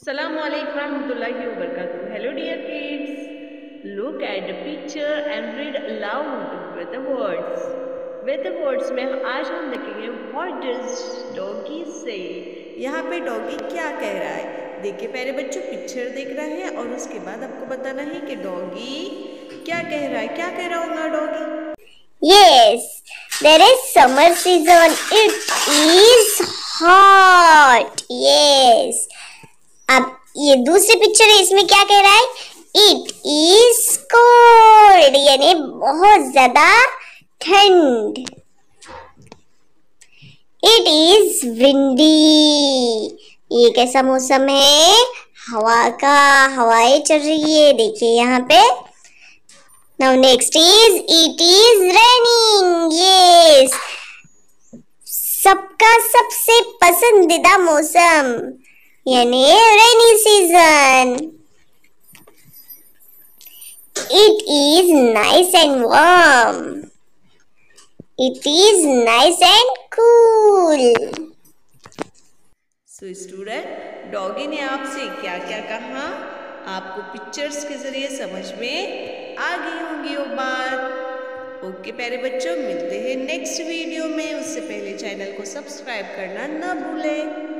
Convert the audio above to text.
Assalamu alaikum warahmatullahi wabarakatuh. Hello dear kids. Look at the picture and read aloud with the words. With the words में आज हम देखेंगे What does doggy say? यहाँ पे doggy क्या कह रहा है। देखिए प्यारे बच्चों, पिक्चर देख रहा है और उसके बाद आपको बताना है कि डॉगी क्या कह रहा है। क्या कह रहा होगा doggy? Yes, there is summer season. It is hot. Yes. अब ये दूसरी पिक्चर है, इसमें क्या कह रहा है? It is cold, यानी बहुत ज्यादा ठंड. It is windy. ये कैसा मौसम है? हवा का, हवाएं चल रही है. देखिए यहाँ पे. Now next is it is raining. Yes. सबका सबसे पसंदीदा मौसम यानी rainy season. It is nice and warm. It is nice and cool. So student, doggy ने आपसे क्या क्या कहा? आपको पिक्चर्स के जरिए समझ में आ गई होंगी वो बात. ओके प्यारे बच्चों, मिलते हैं नेक्स्ट वीडियो में. उससे पहले चैनल को सब्सक्राइब करना ना भूलें.